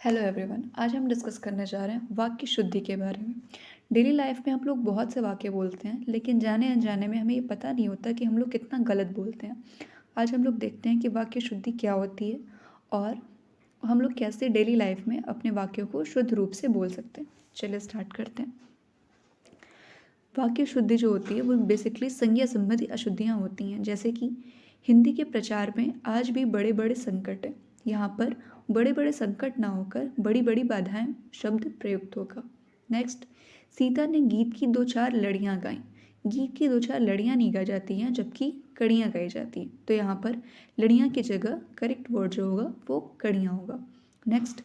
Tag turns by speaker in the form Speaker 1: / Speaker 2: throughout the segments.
Speaker 1: Hello everyone. आज हम discuss करने जा रहे हैं वाक्य शुद्धि के बारे में। डेली लाइफ में हम लोग बहुत से वाक्य बोलते हैं, लेकिन जाने अनजाने में हमें ये पता नहीं होता कि हम लोग कितना गलत बोलते हैं। आज हम लोग देखते हैं कि वाक्य शुद्धि क्या होती है और हम लोग कैसे डेली लाइफ में अपने वाक्यों को शुद्ध रूप से बोल सकते हैं। चलिए स्टार्ट करते हैं। वाक्य शुद्धि जो होती है वो बेसिकली संज्ञा संबंधी अशुद्धियाँ होती हैं, जैसे कि हिंदी के प्रचार में आज भी बड़े बड़े संकट हैं। यहाँ पर बड़े बड़े संकट ना होकर बड़ी बड़ी बाधाएं शब्द प्रयुक्त होगा। नेक्स्ट, सीता ने गीत की दो चार लड़ियाँ गाईं। गीत की दो चार लड़ियाँ नहीं गाई जाती हैं, जबकि कड़ियाँ गाई जाती हैं। तो यहाँ पर लड़ियाँ की जगह करेक्ट वर्ड जो होगा वो कड़ियाँ होगा। नेक्स्ट,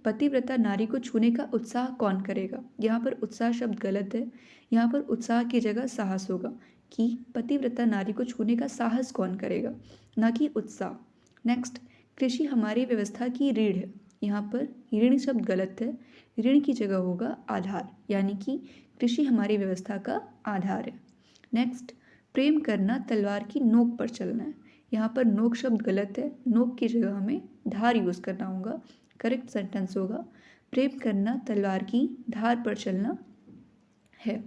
Speaker 1: पतिव्रता नारी को छूने का उत्साह कौन करेगा। यहाँ पर उत्साह शब्द गलत है। यहाँ पर उत्साह की जगह साहस होगा कि पतिव्रता नारी को छूने का साहस कौन करेगा, ना कि उत्साह। नेक्स्ट, कृषि हमारी व्यवस्था की रीढ़ है। यहाँ पर ऋण शब्द गलत है। ऋण की जगह होगा आधार, यानी कि कृषि हमारी व्यवस्था का आधार है। नेक्स्ट, प्रेम करना तलवार की नोक पर चलना है। यहाँ पर नोक शब्द गलत है। नोक की जगह हमें धार यूज़ करना होगा। करेक्ट सेंटेंस होगा प्रेम करना तलवार की धार पर चलना है।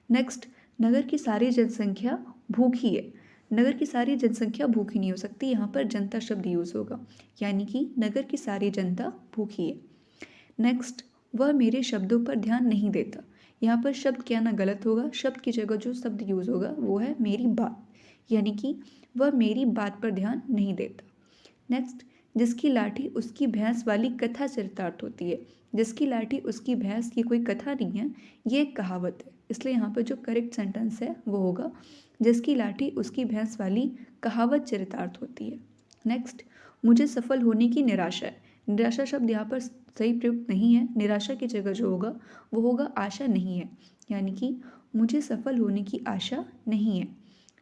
Speaker 1: नेक्स्ट, नगर की सारी जनसंख्या भूखी है। नगर की सारी जनसंख्या भूखी नहीं हो सकती, यहाँ पर जनता शब्द यूज़ होगा, यानी कि नगर की सारी जनता भूखी है। नेक्स्ट, वह मेरे शब्दों पर ध्यान नहीं देता। यहाँ पर शब्द क्या ना गलत होगा। शब्द की जगह जो शब्द यूज़ होगा वो है मेरी बात, यानी कि वह मेरी बात पर ध्यान नहीं देता। नेक्स्ट, जिसकी लाठी उसकी भैंस वाली कथा चरितार्थ होती है। जिसकी लाठी उसकी भैंस की कोई कथा नहीं है, ये एक कहावत है। इसलिए यहाँ पर जो करेक्ट सेंटेंस है वो होगा जिसकी लाठी उसकी भैंस वाली कहावत चरितार्थ होती है। नेक्स्ट, मुझे सफल होने की निराशा है। निराशा शब्द यहाँ पर सही प्रयुक्त नहीं है। निराशा की जगह जो होगा वो होगा आशा नहीं है, यानी कि मुझे सफल होने की आशा नहीं है।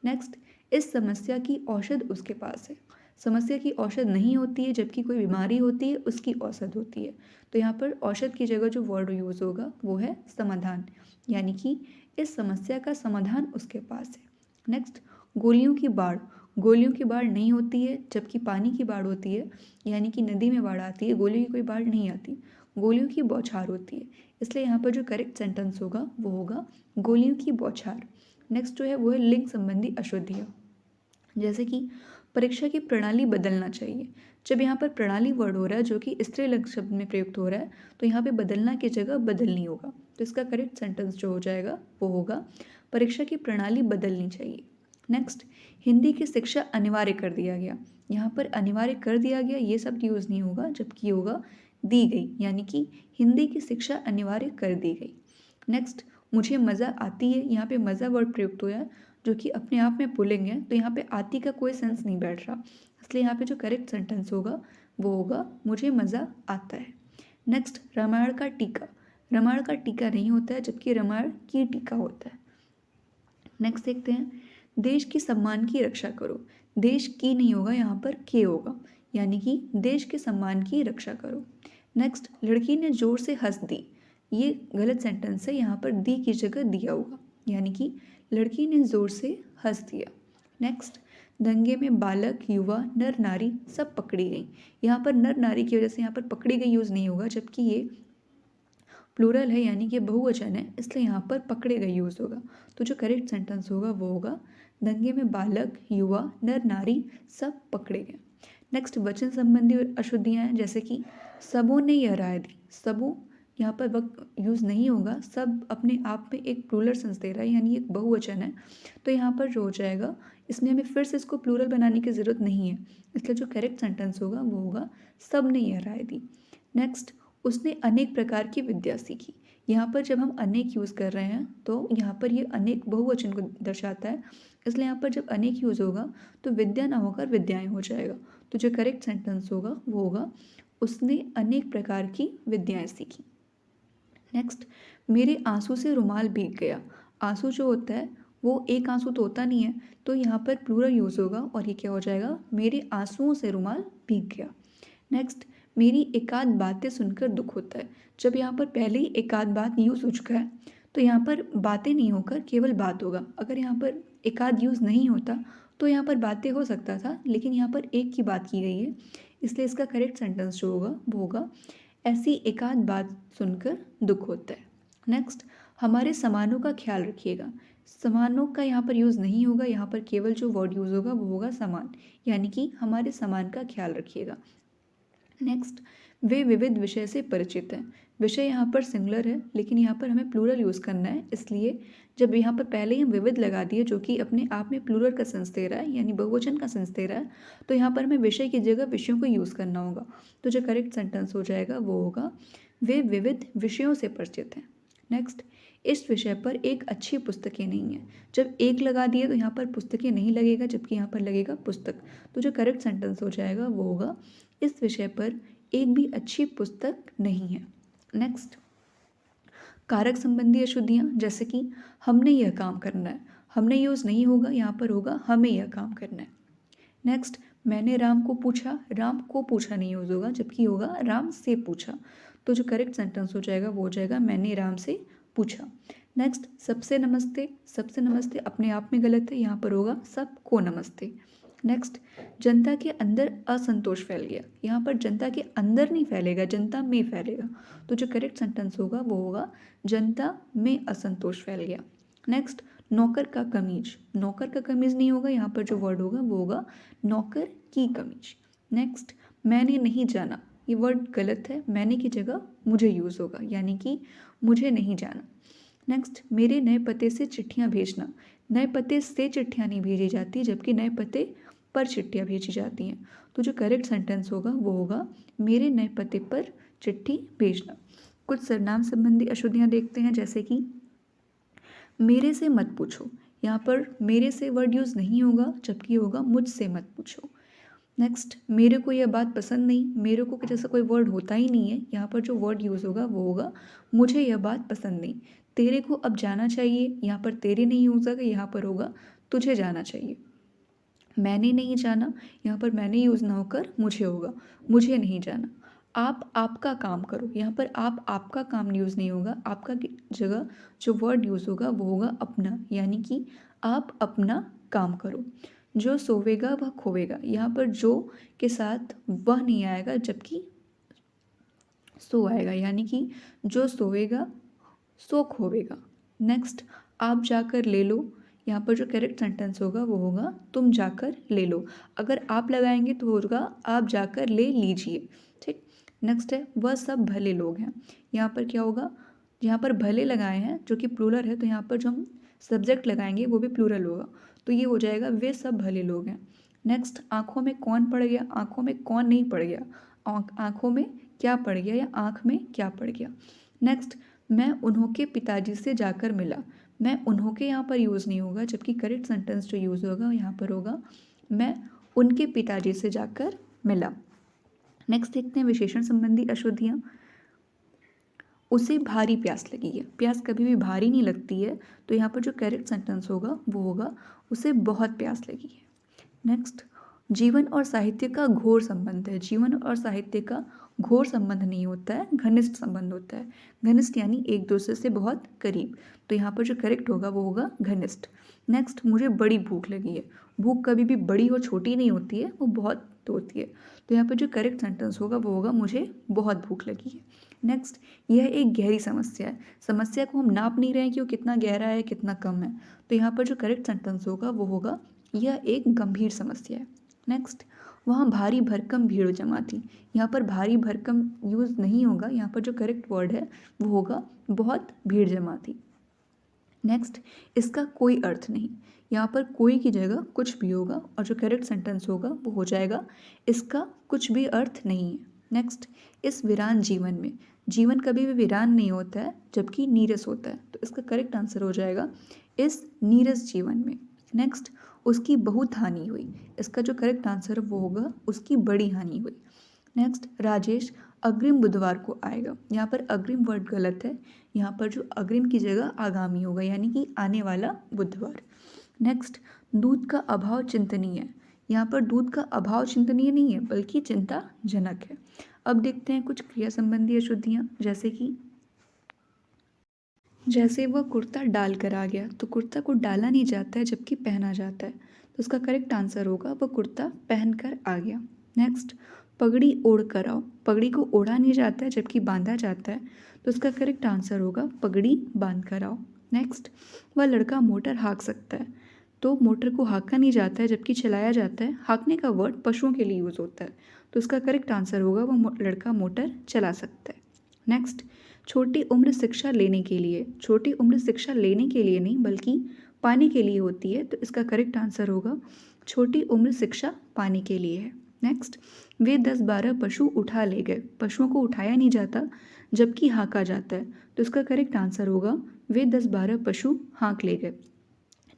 Speaker 1: नेक्स्ट, इस समस्या की औषध उसके पास है। समस्या की औषध नहीं होती है, जबकि कोई बीमारी होती है उसकी औषध होती है। तो यहाँ पर औषध की जगह जो वर्ड यूज़ होगा वो है समाधान, यानी कि इस समस्या का समाधान उसके पास है। नेक्स्ट, गोलियों की बाढ़। गोलियों की बाढ़ नहीं होती है, जबकि पानी की बाढ़ होती है, यानी कि नदी में बाढ़ आती है। गोलियों की कोई बाढ़ नहीं आती, गोलियों की बौछार होती है। इसलिए यहाँ पर जो करेक्ट सेंटेंस होगा वो होगा गोलियों की बौछार। नेक्स्ट जो है वो है लिंग संबंधी अशुद्धियाँ, जैसे कि परीक्षा की प्रणाली बदलना चाहिए। जब यहाँ पर प्रणाली वर्ड हो रहा है जो कि स्त्रीलिंग शब्द में प्रयुक्त हो रहा है, तो यहाँ पे बदलना की जगह बदलनी होगा। तो इसका करेक्ट सेंटेंस जो हो जाएगा वो होगा परीक्षा की प्रणाली बदलनी चाहिए। नेक्स्ट, हिंदी की शिक्षा अनिवार्य कर दिया गया। यहाँ पर अनिवार्य कर दिया गया ये शब्द यूज़ नहीं होगा, जबकि होगा दी गई, यानी कि हिंदी की शिक्षा अनिवार्य कर दी गई। नेक्स्ट, मुझे मज़ा आती है। यहाँ पे मज़ा वर्ड प्रयुक्त हुआ है जो कि अपने आप में पुल्लिंग है, तो यहाँ पे आती का कोई सेंस नहीं बैठ रहा। इसलिए यहाँ पे जो करेक्ट सेंटेंस होगा वो होगा मुझे मज़ा आता है। नेक्स्ट, रामायण का टीका। रामायण का टीका नहीं होता है, जबकि रामायण की टीका होता है। नेक्स्ट देखते हैं, देश की सम्मान की रक्षा करो। देश की नहीं होगा, यहाँ पर के होगा, यानी कि देश के सम्मान की रक्षा करो। नेक्स्ट, लड़की ने जोर से हंस दी। ये गलत सेंटेंस है, यहाँ पर दी की जगह दिया होगा, यानी कि लड़की ने जोर से हंस दिया। नेक्स्ट, दंगे में बालक युवा नर नारी सब पकड़ी गई। यहाँ पर नर नारी की वजह से यहाँ पर पकड़ी गई यूज़ नहीं होगा, जबकि ये प्लूरल है, यानी कि बहुवचन है, इसलिए यहाँ पर पकड़े गए यूज़ होगा। तो जो करेक्ट सेंटेंस होगा वो होगा दंगे में बालक युवा नर नारी सब पकड़े गए। नेक्स्ट, वचन संबंधी अशुद्धियाँ हैं, जैसे कि सबों ने यह राय दी। सबों यहाँ पर वक्त यूज़ नहीं होगा। सब अपने आप में एक प्लूरल सेंस दे रहा है, यानी एक बहुवचन है। तो यहाँ पर जो हो जाएगा, इसमें हमें फिर से इसको प्लूरल बनाने की ज़रूरत नहीं है। इसलिए जो करेक्ट सेंटेंस होगा वो होगा सब ने यह राय दी। नेक्स्ट, उसने अनेक प्रकार की विद्या सीखी। यहाँ पर जब हम अनेक यूज़ कर रहे हैं तो यहाँ पर ये अनेक बहुवचन को दर्शाता है, इसलिए यहाँ पर जब अनेक यूज़ होगा तो विद्या ना होकर विद्याएं हो जाएगा। तो जो करेक्ट सेंटेंस होगा वो होगा उसने अनेक प्रकार की विद्याएं सीखी। नेक्स्ट, मेरे आंसू से रुमाल भीग गया। आंसू जो होता है वो एक आंसू तो होता नहीं है, तो यहाँ पर प्लूरल यूज़ होगा और ये क्या हो जाएगा मेरे आंसुओं से रुमाल भीग गया। नेक्स्ट, मेरी एकाध बातें सुनकर दुख होता है। जब यहाँ पर पहले ही एकाध बात यूज़ हो चुका है तो यहाँ पर बातें नहीं होकर केवल बात होगा। अगर यहाँ पर एकाध यूज़ नहीं होता तो यहाँ पर बातें हो सकता था, लेकिन यहाँ पर एक की बात की गई है, इसलिए इसका करेक्ट सेंटेंस जो होगा वो होगा ऐसी एकाध बात सुनकर दुख होता है। नेक्स्ट, हमारे सामानों का ख्याल रखिएगा। सामानों का यहाँ पर यूज़ नहीं होगा, यहाँ पर केवल जो वर्ड यूज़ होगा वो होगा सामान, यानी कि हमारे सामान का ख्याल रखिएगा। नेक्स्ट, वे विविध विषय से परिचित हैं। विषय यहाँ पर सिंगुलर है, लेकिन यहाँ पर हमें प्लूरल यूज़ करना है, इसलिए जब यहाँ पर पहले ही हम विविध लगा दिए जो कि अपने आप में प्लूरल का सेंस दे रहा है, यानी बहुवचन का सेंस दे रहा है, तो यहाँ पर हमें विषय की जगह विषयों को यूज़ करना होगा। तो जो करेक्ट सेंटेंस हो जाएगा वो होगा वे विविध विषयों से परिचित हैं। नेक्स्ट, इस विषय पर एक अच्छी पुस्तकें नहीं है। जब एक लगा दिए तो यहाँ पर पुस्तकें नहीं लगेगा, जबकि यहाँ पर लगेगा पुस्तक। तो जो करेक्ट सेंटेंस हो जाएगा वो होगा इस विषय पर एक भी अच्छी पुस्तक नहीं है। नेक्स्ट, कारक संबंधी अशुद्धियाँ, जैसे कि हमने यह काम करना है, हमने यूज़ नहीं होगा, यहाँ पर होगा हमें यह काम करना है। नेक्स्ट, मैंने राम को पूछा, राम को पूछा नहीं यूज़ होगा, जबकि होगा राम से पूछा। तो जो करेक्ट सेंटेंस हो जाएगा वो हो जाएगा मैंने राम से पूछा। नेक्स्ट, सबसे नमस्ते, सबसे नमस्ते अपने आप में गलत है, यहाँ पर होगा सबको नमस्ते। नेक्स्ट, जनता के अंदर असंतोष फैल गया, यहाँ पर जनता के अंदर नहीं फैलेगा, जनता में फैलेगा। तो जो करेक्ट सेंटेंस होगा वो होगा जनता में असंतोष फैल गया। नेक्स्ट, नौकर का कमीज, नौकर का कमीज नहीं होगा, यहाँ पर जो वर्ड होगा वो होगा नौकर की कमीज। नेक्स्ट, मैंने नहीं जाना, ये वर्ड गलत है, मैंने की जगह मुझे यूज़ होगा, यानी कि मुझे नहीं जाना। नेक्स्ट, मेरे नए पते से चिट्ठियाँ भेजना, नए पते से चिट्ठियाँ नहीं भेजी जाती, जबकि नए पते पर चिट्ठियाँ भेजी जाती हैं। तो जो करेक्ट सेंटेंस होगा वो होगा मेरे नए पते पर चिट्ठी भेजना। कुछ सर्वनाम संबंधी अशुद्धियाँ देखते हैं, जैसे कि मेरे से मत पूछो, यहाँ पर मेरे से वर्ड यूज़ नहीं होगा, जबकि होगा मुझसे मत पूछो। नेक्स्ट, मेरे को यह बात पसंद नहीं, मेरे को जैसा कोई वर्ड होता ही नहीं है, यहाँ पर जो वर्ड यूज़ होगा वो होगा मुझे यह बात पसंद नहीं। तेरे को अब जाना चाहिए, यहाँ पर तेरे नहीं यूज़ होगा, यहाँ पर होगा तुझे जाना चाहिए। मैंने नहीं जाना, यहाँ पर मैंने यूज़ ना होकर मुझे होगा, मुझे नहीं जाना। आप आपका काम करो, यहाँ पर आप आपका काम यूज़ नहीं होगा, आपका की जगह जो वर्ड यूज़ होगा वो होगा अपना, यानी कि आप अपना काम करो। जो सोवेगा वह खोवेगा, यहाँ पर जो के साथ वह नहीं आएगा, जबकि सो आएगा, यानी कि जो सोएगा सो खोवेगा। नेक्स्ट, आप जाकर ले लो, यहाँ पर जो करेक्ट सेंटेंस होगा वो होगा तुम जाकर ले लो। अगर आप लगाएंगे तो होगा आप जाकर ले लीजिए। ठीक। नेक्स्ट है वह सब भले लोग हैं, यहाँ पर क्या होगा, यहाँ पर भले लगाए हैं जो कि प्लूरल है, तो यहाँ पर जो हम सब्जेक्ट लगाएंगे वो भी प्लूरल होगा, तो ये हो जाएगा वे सब भले लोग हैं। नेक्स्ट, आँखों में कौन पड़ गया, आँखों में कौन नहीं पड़ गया, आँखों में क्या पड़ गया या आँख में क्या पड़ गया। नेक्स्ट, मैं उन्हों के पिताजी से जाकर मिला, मैं उन्हों के यहाँ पर यूज़ नहीं होगा, जबकि करेक्ट सेंटेंस जो यूज़ होगा यहाँ पर होगा मैं उनके पिताजी से जाकर मिला। नेक्स्ट देखते हैं विशेषण संबंधी अशुद्धियाँ। उसे भारी प्यास लगी है, प्यास कभी भी भारी नहीं लगती है, तो यहाँ पर जो करेक्ट सेंटेंस होगा वो होगा उसे बहुत प्यास लगी है। नेक्स्ट, जीवन और साहित्य का घोर संबंध है, जीवन और साहित्य का घोर संबंध नहीं होता है, घनिष्ठ संबंध होता है। घनिष्ठ यानी एक दूसरे से बहुत करीब, तो यहाँ पर जो करेक्ट होगा वो होगा घनिष्ठ। नेक्स्ट, मुझे बड़ी भूख लगी है, भूख कभी भी बड़ी और छोटी नहीं होती है, वो बहुत होती है, तो यहाँ पर जो करेक्ट सेंटेंस होगा वो होगा मुझे बहुत भूख लगी है। नेक्स्ट, यह एक गहरी समस्या है, समस्या को हम नाप नहीं रहे हैं कि वो कितना गहरा है कितना कम है, तो यहाँ पर जो करेक्ट सेंटेंस होगा वो होगा यह एक गंभीर समस्या है। नेक्स्ट, वहाँ भारी भरकम भीड़ जमा थी, यहाँ पर भारी भरकम यूज़ नहीं होगा, यहाँ पर जो करेक्ट वर्ड है वो होगा बहुत भीड़ जमा थी। नेक्स्ट, इसका कोई अर्थ नहीं, यहाँ पर कोई की जगह कुछ भी होगा, और जो करेक्ट सेंटेंस होगा वो हो जाएगा इसका कुछ भी अर्थ नहीं है। नेक्स्ट, इस वीरान जीवन में, जीवन कभी भी वीरान नहीं होता है, जबकि नीरस होता है, तो इसका करेक्ट आंसर हो जाएगा इस नीरस जीवन में। नेक्स्ट, उसकी बहुत हानि हुई, इसका जो करेक्ट आंसर है वो होगा उसकी बड़ी हानि हुई। नेक्स्ट, राजेश अग्रिम बुधवार को आएगा, यहाँ पर अग्रिम वर्ड गलत है, यहाँ पर जो अग्रिम की जगह आगामी होगा, यानी कि आने वाला बुधवार। नेक्स्ट, दूध का अभाव चिंतनीय है, यहाँ पर दूध का अभाव चिंतनीय नहीं है बल्कि चिंताजनक है। अब देखते हैं कुछ क्रिया संबंधी अशुद्धियाँ, जैसे वह कुर्ता डाल कर आ गया, तो कुर्ता को डाला नहीं जाता है जबकि पहना जाता है, तो उसका करेक्ट आंसर होगा वह कुर्ता पहन कर आ गया। नेक्स्ट, पगड़ी ओढ़ कर आओ। पगड़ी को ओढ़ा नहीं जाता है जबकि बांधा जाता है, तो इसका करेक्ट आंसर होगा पगड़ी बांध कर आओ। नेक्स्ट, वह लड़का मोटर हाँक सकता है। तो मोटर को हाँका नहीं जाता है जबकि चलाया जाता है। हाँकने का वर्ड पशुओं के लिए यूज़ होता है, तो इसका करेक्ट आंसर होगा वह लड़का मोटर चला सकता है। नेक्स्ट, छोटी उम्र शिक्षा लेने के लिए। छोटी उम्र शिक्षा लेने के लिए नहीं बल्कि पाने के लिए होती है, तो इसका करेक्ट आंसर होगा छोटी उम्र शिक्षा पाने के लिए है। नेक्स्ट, वे 10-12 पशु उठा ले गए। पशुओं को उठाया नहीं जाता जबकि हाँका जाता है, तो इसका करेक्ट आंसर होगा वे 10-12 पशु हाँक ले गए।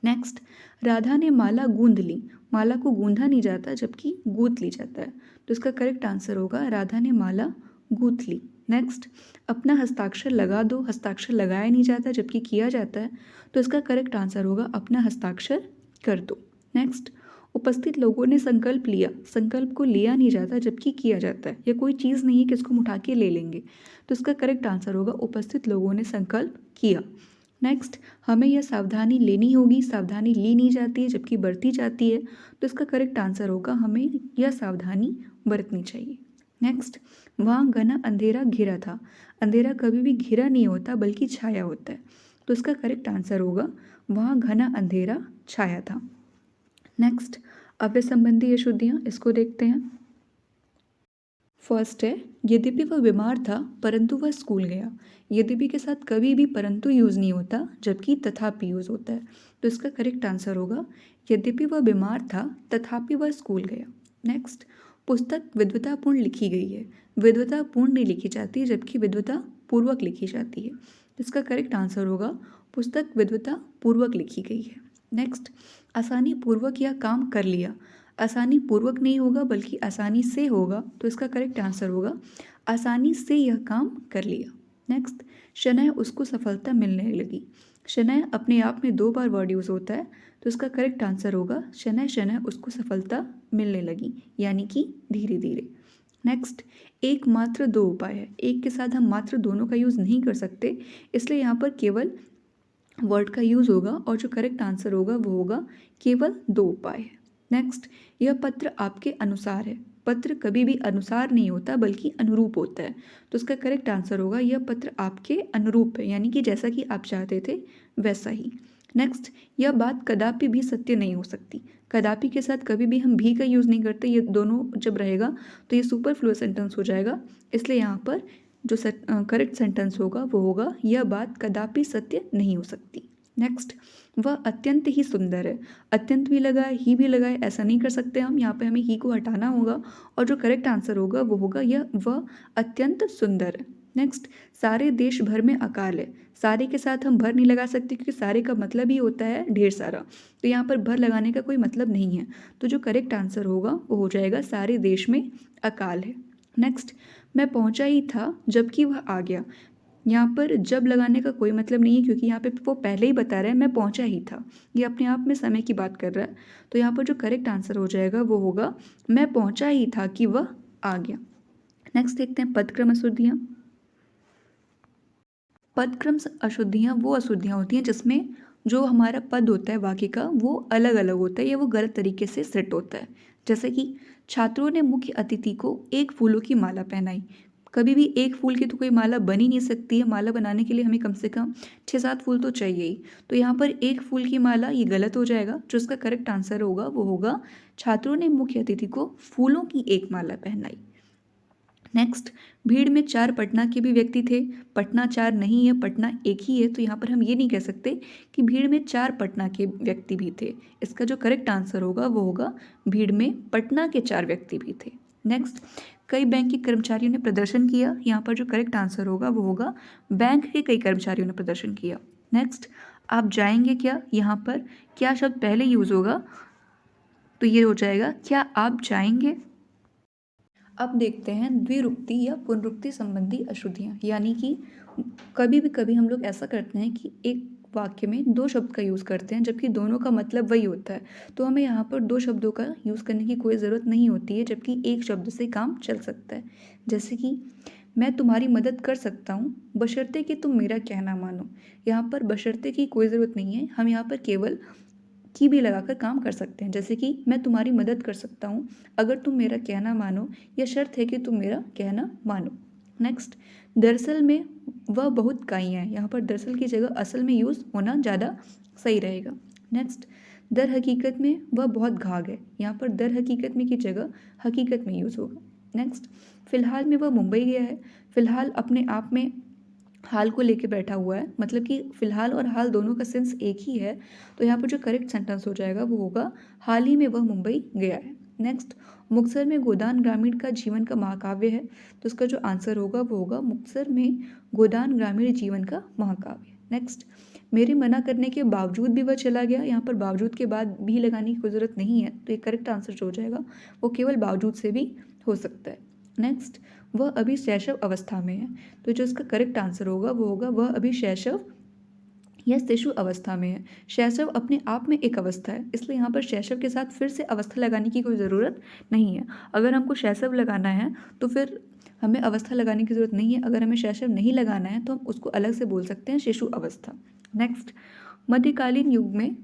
Speaker 1: नेक्स्ट, राधा ने माला गूंद ली। माला को गूंधा नहीं जाता जबकि गूंथ ली जाता है, तो इसका करेक्ट आंसर होगा राधा ने माला गूंथ ली। नेक्स्ट, अपना हस्ताक्षर लगा दो। हस्ताक्षर लगाया नहीं जाता जबकि किया जाता है, तो इसका करेक्ट आंसर होगा अपना हस्ताक्षर कर दो। नेक्स्ट, उपस्थित लोगों ने संकल्प लिया। संकल्प को लिया नहीं जाता जबकि किया जाता है। यह कोई चीज़ नहीं है कि इसको हम उठा के ले लेंगे, तो इसका करेक्ट आंसर होगा उपस्थित लोगों ने संकल्प किया। नेक्स्ट, हमें यह सावधानी लेनी होगी। सावधानी ली नहीं जाती है जबकि बरती जाती है, तो इसका करेक्ट आंसर होगा हमें यह सावधानी बरतनी चाहिए। नेक्स्ट, वहाँ घना अंधेरा घिरा था। अंधेरा कभी भी घिरा नहीं होता बल्कि छाया होता है, तो इसका करेक्ट आंसर होगा वहाँ घना अंधेरा छाया था। नेक्स्ट, अव्यय संबंधी अशुद्धियाँ, इसको देखते हैं। फर्स्ट है, यद्यपि वह बीमार था परंतु वह स्कूल गया। यद्यपि के साथ कभी भी परंतु यूज़ नहीं होता जबकि तथापि यूज़ होता है, तो इसका करेक्ट आंसर होगा यद्यपि वह बीमार था तथापि वह स्कूल गया। नेक्स्ट, पुस्तक विद्वतापूर्ण लिखी गई है। विद्वतापूर्ण नहीं लिखी जाती है जबकि विद्वता पूर्वक लिखी जाती है, तो इसका करेक्ट आंसर होगा पुस्तक विद्वता पूर्वक लिखी गई है। नेक्स्ट, आसानी पूर्वक यह काम कर लिया। आसानी पूर्वक नहीं होगा बल्कि आसानी से होगा, तो इसका करेक्ट आंसर होगा आसानी से यह काम कर लिया। नेक्स्ट, शनय उसको सफलता मिलने लगी। शनय अपने आप में 2 बार वर्ड यूज़ होता है, तो इसका करेक्ट आंसर होगा शनय शनय उसको सफलता मिलने लगी, यानी कि धीरे धीरे। नेक्स्ट, एक मात्र 2 उपाय है। एक के साथ हम मात्र दोनों का यूज़ नहीं कर सकते, इसलिए यहाँ पर केवल वर्ड का यूज़ होगा और जो करेक्ट आंसर होगा वो होगा केवल 2 उपाय है। नेक्स्ट, यह पत्र आपके अनुसार है। पत्र कभी भी अनुसार नहीं होता बल्कि अनुरूप होता है, तो इसका करेक्ट आंसर होगा यह पत्र आपके अनुरूप है, यानी कि जैसा कि आप चाहते थे वैसा ही। नेक्स्ट, यह बात कदापि भी सत्य नहीं हो सकती। कदापि के साथ कभी भी हम भी का यूज़ नहीं करते, ये दोनों जब रहेगा तो ये सुपरफ्लुअस सेंटेंस हो जाएगा, इसलिए यहाँ पर जो करेक्ट सेंटेंस होगा वो होगा यह बात कदापि सत्य नहीं हो सकती। नेक्स्ट, वह अत्यंत ही सुंदर है। अत्यंत भी लगाए ही भी लगाए ऐसा नहीं कर सकते हम, यहाँ पे हमें ही को हटाना होगा और जो करेक्ट आंसर होगा वो होगा यह वह अत्यंत सुंदर है। नेक्स्ट, सारे देश भर में अकाल है। सारे के साथ हम भर नहीं लगा सकते क्योंकि सारे का मतलब ही होता है ढेर सारा, तो यहाँ पर भर लगाने का कोई मतलब नहीं है, तो जो करेक्ट आंसर होगा वो हो जाएगा सारे देश में अकाल है। नेक्स्ट, मैं पहुँचा ही था जबकि वह आ गया। यहाँ पर जब लगाने का कोई मतलब नहीं है क्योंकि यहाँ पे वो पहले ही बता रहा है मैं पहुँचा ही था, ये अपने आप में समय की बात कर रहा है, तो यहाँ पर जो करेक्ट आंसर हो जाएगा वो होगा मैं पहुँचा ही था कि वह आ गया। नेक्स्ट देखते हैं पदक्रम अशुद्धियाँ। पदक्रम अशुद्धियाँ वो अशुद्धियाँ होती हैं जिसमें जो हमारा पद होता है वाक्य का वो अलग अलग होता है या वो गलत तरीके से सेट होता है। जैसे कि छात्रों ने मुख्य अतिथि को 1 फूलों की माला पहनाई। कभी भी 1 फूल की तो कोई माला बन ही नहीं सकती है। माला बनाने के लिए हमें कम से कम 6-7 फूल तो चाहिए ही, तो यहाँ पर 1 फूल की माला ये गलत हो जाएगा। जो इसका करेक्ट आंसर होगा वो होगा छात्रों ने मुख्य अतिथि को फूलों की 1 माला पहनाई। नेक्स्ट, भीड़ में 4 पटना के भी व्यक्ति थे। पटना 4 नहीं है, पटना एक ही है, तो यहाँ पर हम ये नहीं कह सकते कि भीड़ में 4 पटना के व्यक्ति भी थे। इसका जो करेक्ट आंसर होगा वो होगा भीड़ में पटना के 4 व्यक्ति भी थे। नेक्स्ट, कई बैंक के कर्मचारियों ने प्रदर्शन किया। यहाँ पर जो करेक्ट आंसर होगा वो होगा बैंक के कई कर्मचारियों ने प्रदर्शन किया। नेक्स्ट, आप जाएंगे क्या, यहाँ पर क्या शब्द पहले यूज़ होगा, तो ये हो जाएगा क्या आप जाएंगे। अब देखते हैं द्विरुक्ति या पुनरुक्ति संबंधी अशुद्धियाँ, यानी कि कभी हम लोग ऐसा करते हैं कि एक वाक्य में 2 शब्द का यूज़ करते हैं जबकि दोनों का मतलब वही होता है, तो हमें यहाँ पर 2 शब्दों का यूज़ करने की कोई ज़रूरत नहीं होती है जबकि एक शब्द से काम चल सकता है। जैसे कि मैं तुम्हारी मदद कर सकता हूँ बशर्ते कि तुम मेरा कहना मानो। यहाँ पर बशर्ते की कोई ज़रूरत नहीं है, हम यहाँ पर केवल की भी लगाकर काम कर सकते हैं, जैसे कि मैं तुम्हारी मदद कर सकता हूँ अगर तुम मेरा कहना मानो, या शर्त है कि तुम मेरा कहना मानो। नेक्स्ट, दरअसल में वह बहुत काई है, यहाँ पर दरअसल की जगह असल में यूज़ होना ज़्यादा सही रहेगा। नेक्स्ट, दर हकीकत में वह बहुत घाघ है, यहाँ पर दर हकीकत में की जगह हकीकत में यूज़ होगा। नेक्स्ट, फिलहाल में वह मुंबई गया है, फिलहाल अपने आप में हाल को लेके बैठा हुआ है, मतलब कि फिलहाल और हाल दोनों का सेंस एक ही है, तो यहाँ पर जो करेक्ट सेंटेंस हो जाएगा वो होगा हाल ही में वह मुंबई गया है। नेक्स्ट, मुक्तसर में गोदान ग्रामीण का जीवन का महाकाव्य है, तो इसका जो आंसर होगा वो होगा मुक्तसर में गोदान ग्रामीण जीवन का महाकाव्य। नेक्स्ट, मेरे मना करने के बावजूद भी वह चला गया, यहाँ पर बावजूद के बाद भी लगाने की कोई ज़रूरत नहीं है, तो ये करेक्ट आंसर जो हो जाएगा वो केवल बावजूद से भी हो सकता है। नेक्स्ट, वह अभी शैशव अवस्था में है, तो जो इसका करेक्ट आंसर होगा वो होगा वह अभी शैशव या शिशु अवस्था में है। शैशव अपने आप में एक अवस्था है, इसलिए यहाँ पर शैशव के साथ फिर से अवस्था लगाने की कोई ज़रूरत नहीं है। अगर हमको शैशव लगाना है तो फिर हमें अवस्था लगाने की ज़रूरत नहीं है। अगर हमें शैशव नहीं लगाना है तो हम उसको अलग से बोल सकते हैं शिशु अवस्था। नेक्स्ट, मध्यकालीन युग में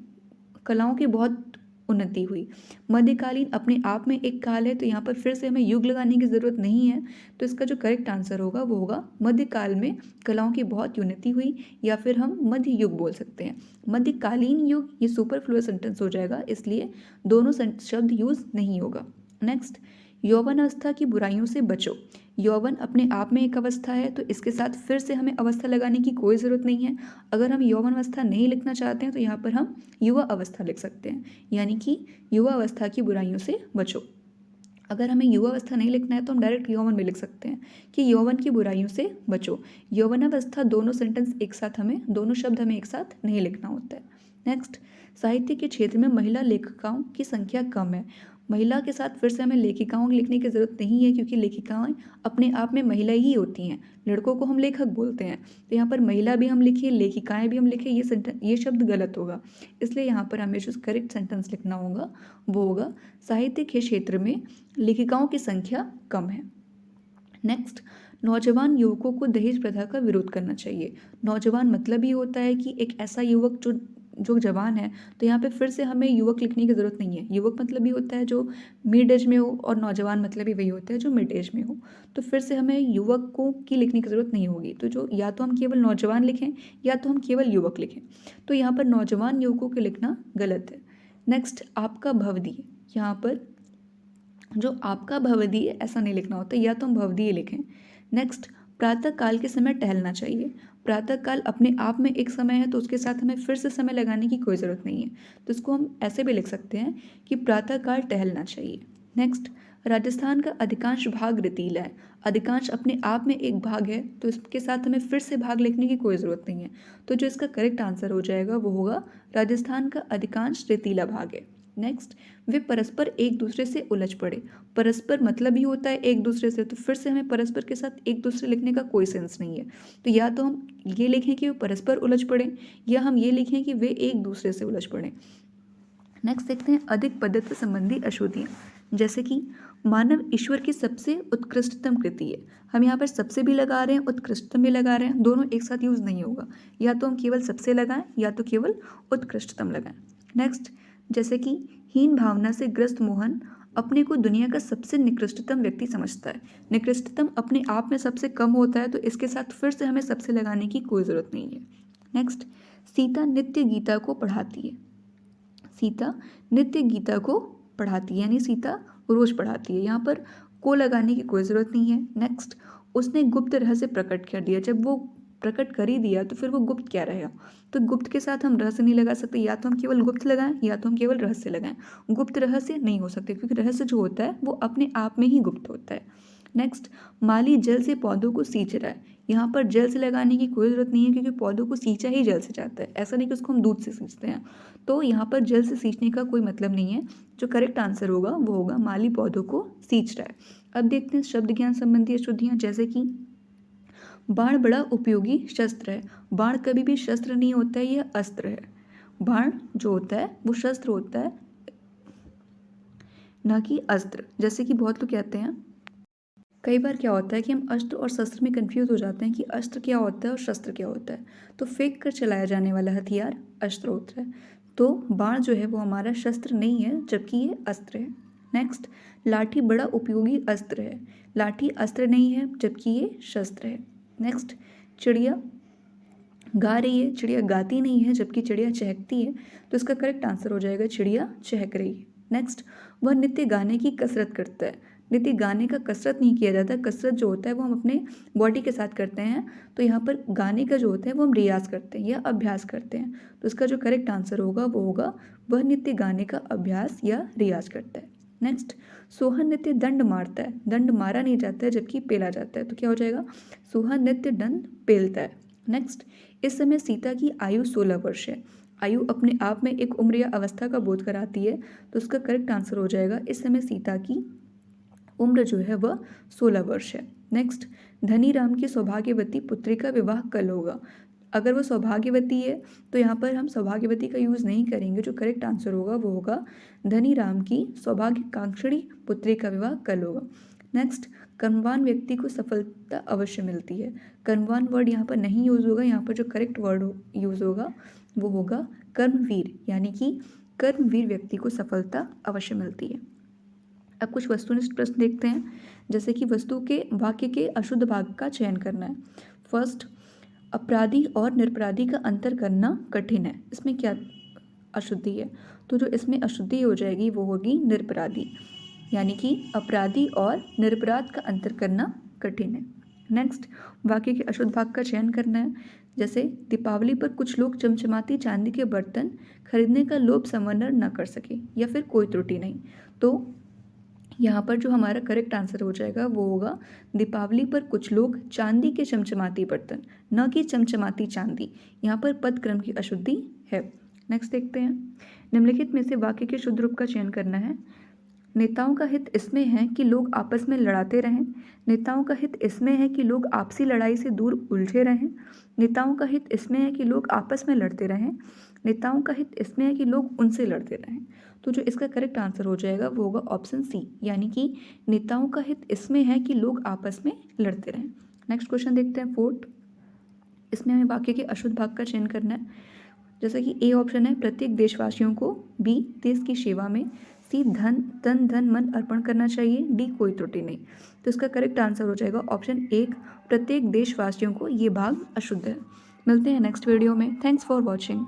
Speaker 1: कलाओं की बहुत उन्नति हुई। मध्यकालीन अपने आप में एक काल है, तो यहाँ पर फिर से हमें युग लगाने की ज़रूरत नहीं है, तो इसका जो करेक्ट आंसर होगा वो होगा मध्यकाल में कलाओं की बहुत उन्नति हुई, या फिर हम मध्य युग बोल सकते हैं। मध्यकालीन युग ये सुपरफ्लुअस सेंटेंस हो जाएगा, इसलिए दोनों शब्द यूज नहीं होगा। नेक्स्ट, यौवन अवस्था की बुराइयों से बचो। यौवन अपने आप में एक अवस्था है, तो इसके साथ फिर से हमें अवस्था लगाने की कोई ज़रूरत नहीं है। अगर हम यौवन अवस्था नहीं लिखना चाहते हैं तो यहाँ पर हम युवा अवस्था लिख सकते हैं, यानी कि युवा अवस्था की बुराइयों से बचो। अगर हमें युवा अवस्था नहीं लिखना है तो हम डायरेक्ट यौवन में लिख सकते हैं कि यौवन की बुराइयों से बचो। यौवनावस्था दोनों सेंटेंस एक साथ हमें, दोनों शब्द हमें एक साथ नहीं लिखना होता है। नेक्स्ट, साहित्य के क्षेत्र में महिला लेखिकाओं की संख्या कम है। महिला के साथ फिर से हमें लेखिकाओं लिखने की ज़रूरत नहीं है, क्योंकि लेखिकाएं अपने आप में महिला ही होती हैं। लड़कों को हम लेखक बोलते हैं, तो यहाँ पर महिला भी हम लिखें, लेखिकाएं भी हम लिखें, ये शब्द गलत होगा। इसलिए यहाँ पर हमें जो करेक्ट सेंटेंस लिखना होगा वो होगा साहित्य के क्षेत्र में लेखिकाओं की संख्या कम है। नेक्स्ट, नौजवान युवकों को दहेज प्रथा का विरोध करना चाहिए। नौजवान मतलब ही होता है कि एक ऐसा युवक जो जवान है, तो यहाँ पे फिर से हमें युवक लिखने की ज़रूरत नहीं है। युवक मतलब ही होता है जो मिड एज में हो, और नौजवान मतलब ही वही होता है जो मिड एज में हो, तो फिर से हमें युवकों की लिखने की ज़रूरत नहीं होगी। तो जो या तो हम केवल नौजवान लिखें या तो हम केवल युवक लिखें, तो यहाँ पर नौजवान युवकों के लिखना गलत है। नेक्स्ट, आपका भवदीय, यहाँ पर जो आपका भवदीय ऐसा नहीं लिखना होता, या तो हम भवदीय लिखें। नेक्स्ट, प्रातः काल के समय टहलना चाहिए। प्रातः काल अपने आप में एक समय है, तो उसके साथ हमें फिर से समय लगाने की कोई ज़रूरत नहीं है, तो इसको हम ऐसे भी लिख सकते हैं कि प्रातः काल टहलना चाहिए। नेक्स्ट, राजस्थान का अधिकांश भाग रेतीला है। अधिकांश अपने आप में एक भाग है, तो इसके साथ हमें फिर से भाग लिखने की कोई ज़रूरत नहीं है, तो जो इसका करेक्ट आंसर हो जाएगा वो होगा राजस्थान का अधिकांश रेतीला भाग है। नेक्स्ट, वे परस्पर एक दूसरे से उलझ पड़े। परस्पर मतलब ही होता है एक दूसरे से, तो फिर से हमें परस्पर के साथ एक दूसरे लिखने का कोई सेंस नहीं है, तो या तो हम ये लिखें कि वे परस्पर उलझ पड़े, या हम ये लिखें कि वे एक दूसरे से उलझ पड़े। नेक्स्ट देखते हैं अधिक पद्धति संबंधी अशुद्धियाँ, जैसे कि मानव ईश्वर की सबसे उत्कृष्टतम कृति है। हम यहाँ पर सबसे भी लगा रहे हैं, उत्कृष्टतम भी लगा रहे हैं, दोनों एक साथ यूज़ नहीं होगा। या तो हम केवल सबसे लगाएं या तो केवल उत्कृष्टतम लगाएं। नेक्स्ट, जैसे कि हीन भावना से ग्रस्त मोहन अपने को दुनिया का सबसे निकृष्टतम व्यक्ति समझता है। निकृष्टतम अपने आप में सबसे कम होता है, तो इसके साथ फिर से हमें सबसे लगाने की कोई ज़रूरत नहीं है। नेक्स्ट, सीता नित्य गीता को पढ़ाती है। सीता नित्य गीता को पढ़ाती है, यानी सीता रोज पढ़ाती है, यहाँ पर को लगाने की कोई ज़रूरत नहीं है। नेक्स्ट, उसने गुप्त रहस्य प्रकट कर दिया। जब वो प्रकट कर ही दिया तो फिर वो गुप्त क्या रहेगा, तो गुप्त के साथ हम रहस्य नहीं लगा सकते, या तो हम केवल गुप्त लगाएं या तो हम केवल रहस्य लगाएं। गुप्त रहस्य नहीं हो सकते, क्योंकि रहस्य जो होता है वो अपने आप में ही गुप्त होता है। नेक्स्ट, माली जल से पौधों को सींच रहा है। यहाँ पर जल से लगाने की कोई ज़रूरत नहीं है, क्योंकि पौधों को सींचा ही जल से जाता है, ऐसा नहीं कि उसको हम दूध से सींचते हैं, तो यहाँ पर जल से सींचने का कोई मतलब नहीं है। जो करेक्ट आंसर होगा वो होगा माली पौधों को सींच रहा है। अब देखते हैं शब्द ज्ञान संबंधी अशुद्धियाँ, जैसे कि बाण बड़ा उपयोगी शस्त्र है। बाण कभी भी शस्त्र नहीं होता है, यह अस्त्र है। बाण जो होता है वो शस्त्र होता है, ना कि अस्त्र। जैसे कि बहुत लोग कहते हैं, कई बार क्या होता है कि हम अस्त्र और शस्त्र में कंफ्यूज हो जाते हैं कि अस्त्र क्या होता है और शस्त्र क्या होता है। तो फेंक कर चलाया जाने वाला हथियार अस्त्र होता है। तो बाण जो है वो हमारा शस्त्र नहीं है, जबकि ये अस्त्र है। नेक्स्ट, लाठी बड़ा उपयोगी अस्त्र है। लाठी अस्त्र नहीं है, जबकि ये शस्त्र है। नेक्स्ट, चिड़िया गा रही है, चिड़िया गाती नहीं है, जबकि चिड़िया चहकती है। तो इसका करेक्ट आंसर हो जाएगा चिड़िया चहक रही है। नेक्स्ट, वह नित्य गाने की कसरत करता है। नित्य गाने का कसरत नहीं किया जाता। कसरत जो होता है वो हम अपने बॉडी के साथ करते हैं। तो यहाँ पर गाने का जो होता है वो हम रियाज करते हैं या अभ्यास करते हैं। तो इसका जो करेक्ट आंसर होगा वो होगा वह नित्य गाने का अभ्यास या रियाज करता है। नेक्स्ट, सोहन नित्य दंड मारता है। दंड मारा नहीं जाता है, जबकि पेला जाता है। तो क्या हो जाएगा? सोहन नित्य दंड पेलता है। नेक्स्ट, इस समय सीता की आयु 16 वर्ष है। आयु अपने आप में एक उम्र या अवस्था का बोध कराती है। तो उसका करेक्ट आंसर हो जाएगा इस समय सीता की उम्र जो है वह 16 वर्ष है। नेक्स्ट, धनी राम की सौभाग्यवती पुत्री का विवाह कल होगा। अगर वो सौभाग्यवती है तो यहाँ पर हम सौभाग्यवती का यूज़ नहीं करेंगे। जो करेक्ट आंसर होगा वो होगा धनी राम की सौभाग्यकांक्षिणी पुत्री का विवाह कल होगा। नेक्स्ट, कर्मवान व्यक्ति को सफलता अवश्य मिलती है। कर्मवान वर्ड यहाँ पर नहीं यूज़ होगा। यहाँ पर जो करेक्ट वर्ड यूज़ होगा वो होगा कर्मवीर, यानी कि कर्मवीर व्यक्ति को सफलता अवश्य मिलती है। अब कुछ वस्तुनिष्ठ प्रश्न देखते हैं, जैसे कि वस्तु के वाक्य के अशुद्ध भाग का चयन करना है। फर्स्ट, अपराधी और निरपराधी का अंतर करना कठिन है। इसमें क्या अशुद्धि है? तो जो इसमें अशुद्धि हो जाएगी वो होगी निरपराधी, यानी कि अपराधी और निरपराध का अंतर करना कठिन है। नेक्स्ट, वाक्य के अशुद्ध भाग का चयन करना है, जैसे दीपावली पर कुछ लोग चमचमाती चांदी के बर्तन खरीदने का लोभ समन्वय न कर सके, या फिर कोई त्रुटि नहीं। तो यहाँ पर जो हमारा करेक्ट आंसर हो जाएगा वो होगा दीपावली पर कुछ लोग चांदी के चमचमाती बर्तन, न कि चमचमाती चांदी। यहाँ पर पद क्रम की अशुद्धि है। नेक्स्ट देखते हैं, निम्नलिखित में से वाक्य के शुद्ध रूप का चयन करना है। नेताओं का हित इसमें है कि लोग आपस में लड़ाते रहें। नेताओं का हित इसमें है कि लोग आपसी लड़ाई से दूर उलझे रहें। नेताओं का हित इसमें है कि लोग आपस में लड़ते रहें। नेताओं का हित इसमें है कि लोग उनसे लड़ते रहें। तो जो इसका करेक्ट आंसर हो जाएगा वो होगा ऑप्शन सी, यानी कि नेताओं का हित इसमें है कि लोग आपस में लड़ते रहें। नेक्स्ट क्वेश्चन देखते हैं, फोर्थ। इसमें हमें वाक्य के अशुद्ध भाग का चयन करना है, जैसा कि ए ऑप्शन है प्रत्येक देशवासियों को, बी देश की सेवा में, सी धन तन धन मन अर्पण करना चाहिए, डी कोई त्रुटि नहीं। तो इसका करेक्ट आंसर हो जाएगा ऑप्शन एक, प्रत्येक देशवासियों को। ये भाग अशुद्ध है। मिलते हैं नेक्स्ट वीडियो में। Thanks for watching.